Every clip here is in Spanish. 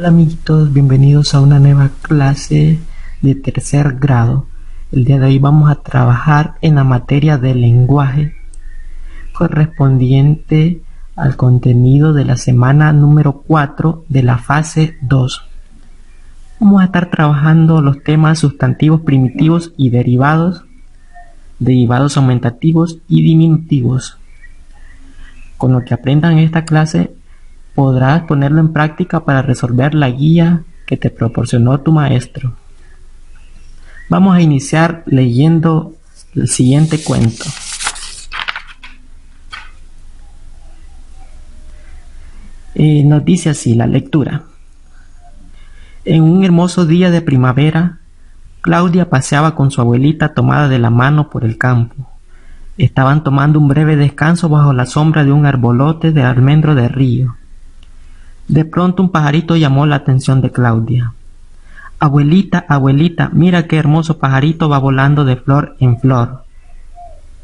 Hola amiguitos, bienvenidos a una nueva clase de tercer grado. El día de hoy vamos a trabajar en la materia del lenguaje correspondiente al contenido de la semana número 4 de la fase 2. Vamos a estar trabajando los temas sustantivos primitivos y derivados, derivados aumentativos y diminutivos. Con lo que aprendan en esta clase podrás ponerlo en práctica para resolver la guía que te proporcionó tu maestro. Vamos a iniciar leyendo el siguiente cuento. Nos dice así la lectura. En un hermoso día de primavera, Claudia paseaba con su abuelita tomada de la mano por el campo. Estaban tomando un breve descanso bajo la sombra de un arbolote de almendro de río. De pronto un pajarito llamó la atención de Claudia. Abuelita, abuelita, mira qué hermoso pajarito va volando de flor en flor.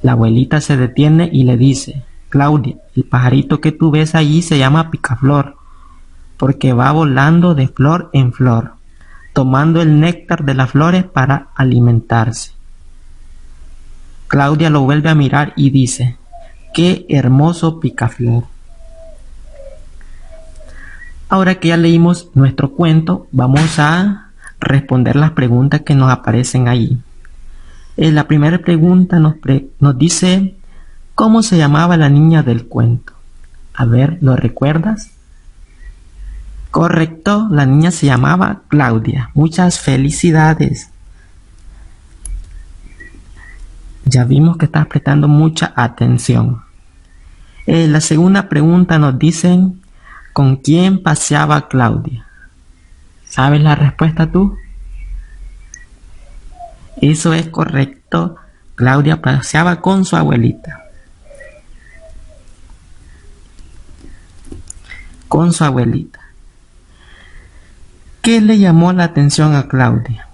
La abuelita se detiene y le dice, Claudia, el pajarito que tú ves allí se llama picaflor, porque va volando de flor en flor, tomando el néctar de las flores para alimentarse. Claudia lo vuelve a mirar y dice, qué hermoso picaflor. Ahora que ya leímos nuestro cuento, vamos a responder las preguntas que nos aparecen ahí. La primera pregunta nos dice, ¿cómo se llamaba la niña del cuento? A ver, ¿lo recuerdas? Correcto, la niña se llamaba Claudia. Muchas felicidades. Ya vimos que estás prestando mucha atención. La segunda pregunta nos dice, ¿con quién paseaba Claudia? ¿Sabes la respuesta tú? Eso es correcto. Claudia paseaba con su abuelita. Con su abuelita. ¿Qué le llamó la atención a Claudia?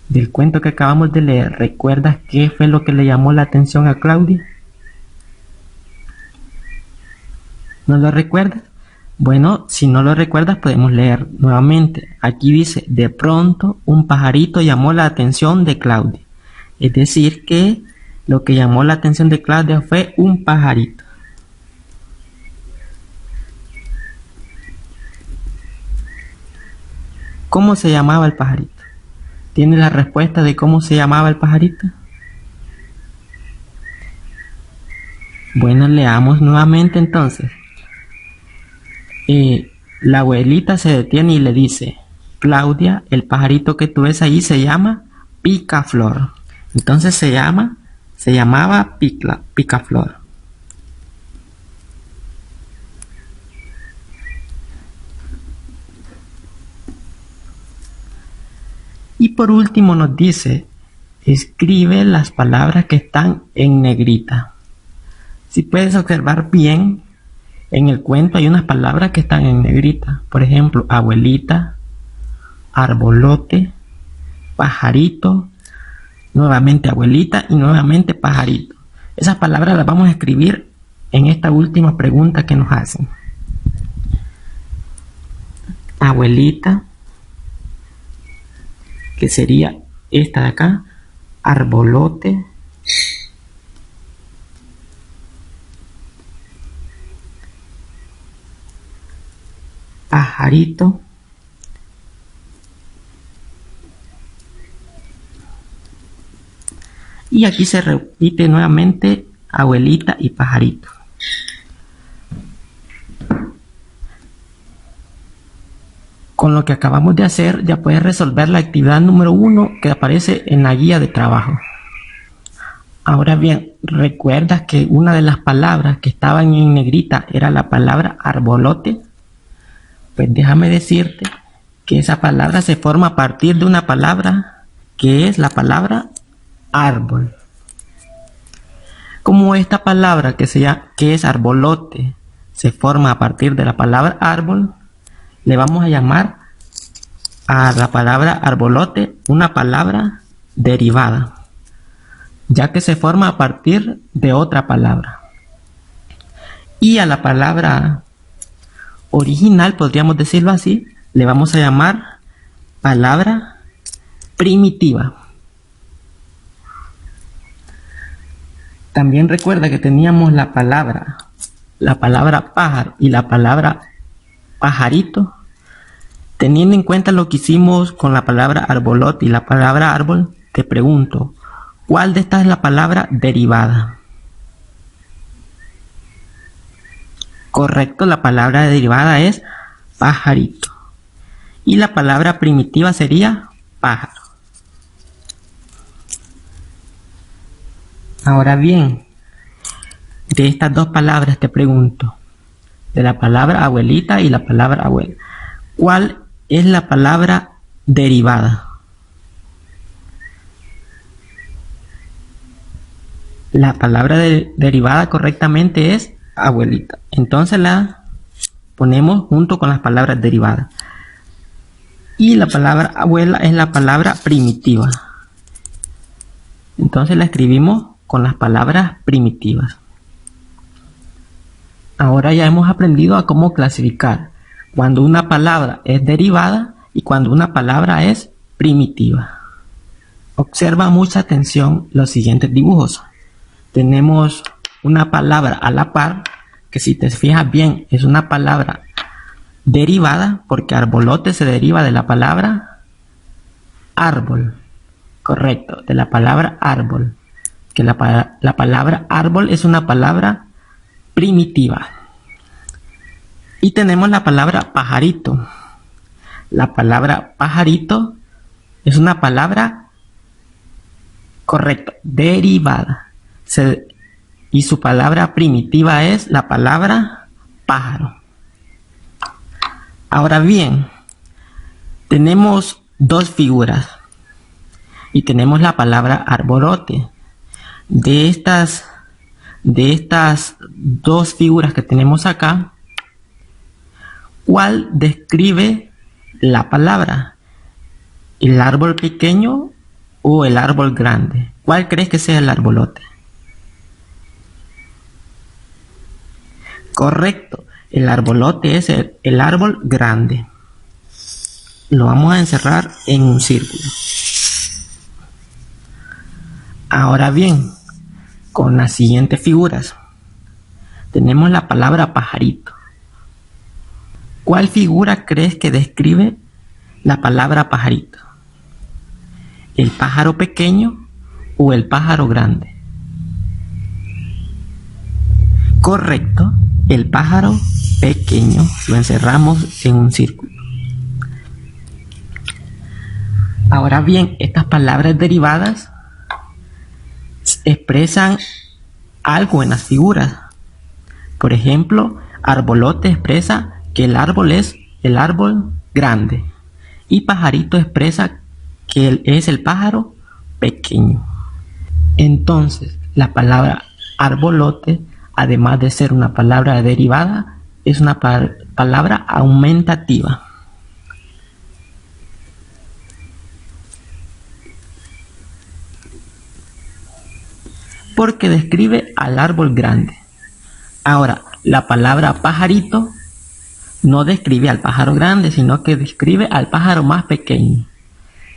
Del cuento que acabamos de leer, ¿recuerdas qué fue lo que le llamó la atención a Claudia? ¿No lo recuerdas? Bueno, si no lo recuerdas podemos leer nuevamente. Aquí dice, de pronto un pajarito llamó la atención de Claudia. Es decir que lo que llamó la atención de Claudia fue un pajarito. ¿Cómo se llamaba el pajarito? ¿Tiene la respuesta de cómo se llamaba el pajarito? Bueno, leamos nuevamente entonces. La abuelita se detiene y le dice, Claudia, el pajarito que tú ves ahí se llama picaflor. Entonces se llamaba picaflor. Y por último nos dice, escribe las palabras que están en negrita. Si puedes observar bien, en el cuento hay unas palabras que están en negrita. Por ejemplo, abuelita, arbolote, pajarito, nuevamente abuelita y nuevamente pajarito. Esas palabras las vamos a escribir en esta última pregunta que nos hacen. Abuelita, que sería esta de acá, arbolote, pajarito, y aquí se repite nuevamente abuelita y pajarito. Con lo que acabamos de hacer ya puedes resolver la actividad número 1 que aparece en la guía de trabajo. Ahora bien, ¿recuerdas que una de las palabras que estaban en negrita era la palabra arbolote? Pues déjame decirte que esa palabra se forma a partir de una palabra que es la palabra árbol. Como esta palabra que es arbolote se forma a partir de la palabra árbol, le vamos a llamar a la palabra arbolote una palabra derivada, ya que se forma a partir de otra palabra. Y a la palabra original, podríamos decirlo así, le vamos a llamar palabra primitiva. También recuerda que teníamos la palabra pájaro y la palabra pajarito. Teniendo en cuenta lo que hicimos con la palabra arbolote y la palabra árbol, te pregunto, ¿cuál de estas es la palabra derivada? Correcto, la palabra derivada es pajarito. Y la palabra primitiva sería pájaro. Ahora bien, de estas dos palabras te pregunto, de la palabra abuelita y la palabra abuela, ¿cuál es la palabra derivada? La palabra derivada correctamente es abuelita. Entonces la ponemos junto con las palabras derivadas. Y la palabra abuela es la palabra primitiva. Entonces la escribimos con las palabras primitivas. Ahora ya hemos aprendido a cómo clasificar cuando una palabra es derivada y cuando una palabra es primitiva. Observa mucha atención los siguientes dibujos. Tenemos una palabra a la par, que si te fijas bien es una palabra derivada, porque arbolote se deriva de la palabra árbol. Correcto, de la palabra árbol. Que la palabra árbol es una palabra primitiva. Y tenemos la palabra pajarito. La palabra pajarito es una palabra, correcto, derivada. Y su palabra primitiva es la palabra pájaro. Ahora bien, tenemos dos figuras y tenemos la palabra arbolote. De estas dos figuras que tenemos acá, ¿cuál describe la palabra? ¿El árbol pequeño o el árbol grande? ¿Cuál crees que sea el arbolote? Correcto, el arbolote es el árbol grande. Lo vamos a encerrar en un círculo. Ahora bien, con las siguientes figuras, tenemos la palabra pajarito. ¿Cuál figura crees que describe la palabra pajarito? ¿El pájaro pequeño o el pájaro grande? Correcto, el pájaro pequeño. Lo encerramos en un círculo. Ahora bien, estas palabras derivadas expresan algo en las figuras. Por ejemplo, arbolote expresa que el árbol es el árbol grande y pajarito expresa que es el pájaro pequeño. Entonces, la palabra arbolote, además de ser una palabra derivada, es una palabra aumentativa. Porque describe al árbol grande. Ahora, la palabra pajarito no describe al pájaro grande, sino que describe al pájaro más pequeño.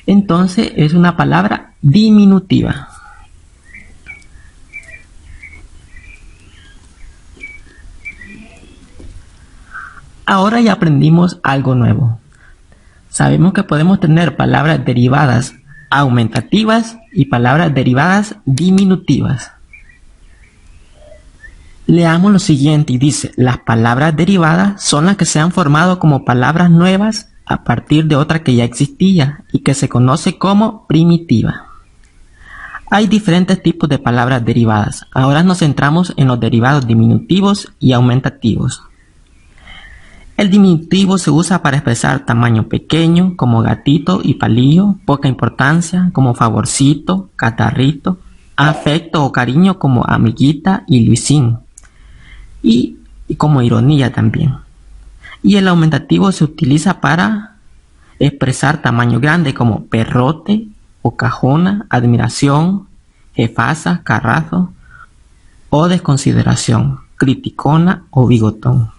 Entonces es una palabra diminutiva. Ahora ya aprendimos algo nuevo. Sabemos que podemos tener palabras derivadas aumentativas y palabras derivadas diminutivas. Leamos lo siguiente y dice, las palabras derivadas son las que se han formado como palabras nuevas a partir de otra que ya existía y que se conoce como primitiva. Hay diferentes tipos de palabras derivadas. Ahora nos centramos en los derivados diminutivos y aumentativos. El diminutivo se usa para expresar tamaño pequeño, como gatito y palillo, poca importancia, como favorcito, catarrito, afecto o cariño, como amiguita y Luisín, y como ironía también. Y el aumentativo se utiliza para expresar tamaño grande, como perrote o cajona, admiración, jefasa, carrazo, o desconsideración, criticona o bigotón.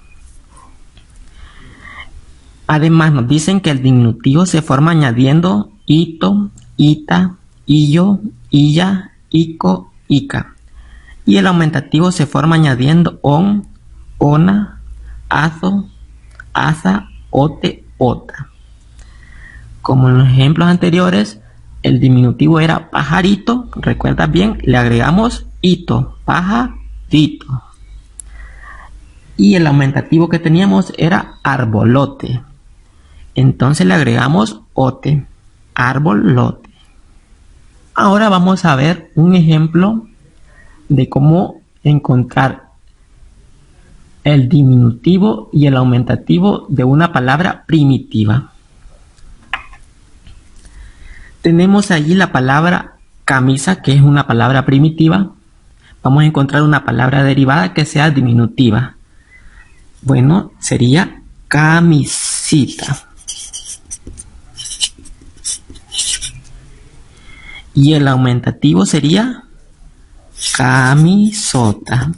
Además nos dicen que el diminutivo se forma añadiendo ito, ita, illo, illa, ico, ica. Y el aumentativo se forma añadiendo on, ona, azo, aza, ote, ota. Como en los ejemplos anteriores, el diminutivo era pajarito, ¿recuerdas bien? Le agregamos ito, pajarito. Y el aumentativo que teníamos era arbolote. Entonces le agregamos ote, arbolote. Ahora vamos a ver un ejemplo de cómo encontrar el diminutivo y el aumentativo de una palabra primitiva. Tenemos allí la palabra camisa, que es una palabra primitiva. Vamos a encontrar una palabra derivada que sea diminutiva. Bueno, sería camisita. Y el aumentativo sería camisota.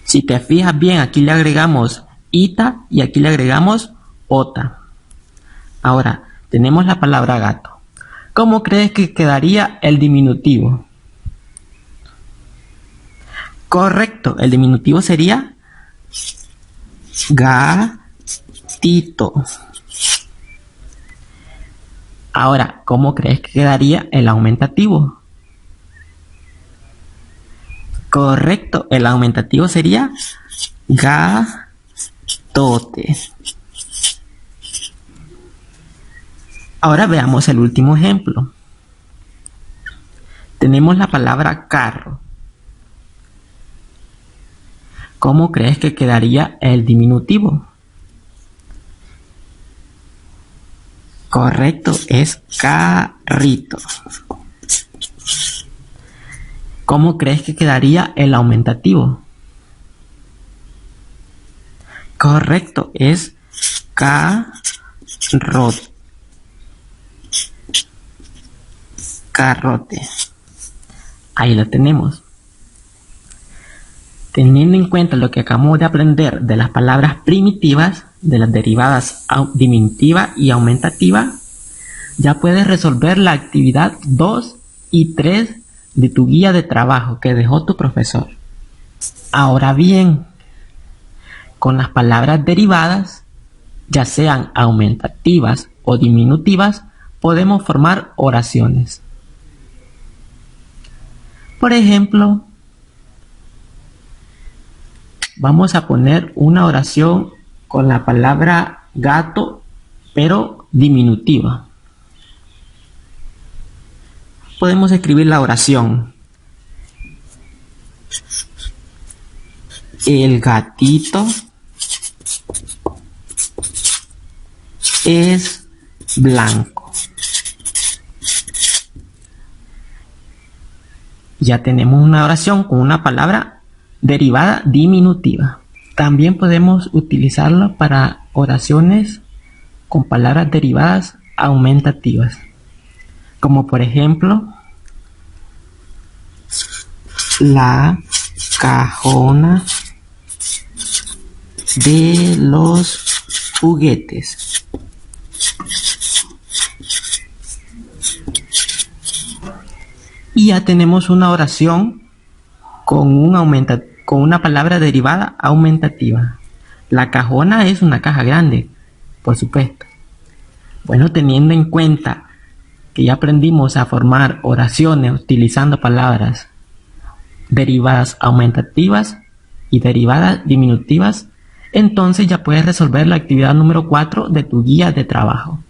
Si te fijas bien, aquí le agregamos ita y aquí le agregamos ota. Ahora, tenemos la palabra gato. ¿Cómo crees que quedaría el diminutivo? Correcto, el diminutivo sería gatito. Ahora, ¿cómo crees que quedaría el aumentativo? Correcto, el aumentativo sería gatote. Ahora veamos el último ejemplo. Tenemos la palabra carro. ¿Cómo crees que quedaría el diminutivo? Correcto, es carrito. ¿Cómo crees que quedaría el aumentativo? Correcto, es carrote. Carrote. Ahí lo tenemos. Teniendo en cuenta lo que acabamos de aprender de las palabras primitivas, de las derivadas diminutiva y aumentativa, ya puedes resolver la actividad 2 y 3 de tu guía de trabajo que dejó tu profesor. Ahora bien, con las palabras derivadas, ya sean aumentativas o diminutivas, podemos formar oraciones. Por ejemplo, vamos a poner una oración con la palabra gato, pero diminutiva. Podemos escribir la oración. El gatito es blanco. Ya tenemos una oración con una palabra derivada diminutiva. También podemos utilizarla para oraciones con palabras derivadas aumentativas, como por ejemplo la cajona de los juguetes. Y ya tenemos una oración con una palabra derivada aumentativa. La cajona es una caja grande, por supuesto. Bueno, teniendo en cuenta que ya aprendimos a formar oraciones utilizando palabras derivadas aumentativas y derivadas diminutivas, entonces ya puedes resolver la actividad número 4 de tu guía de trabajo.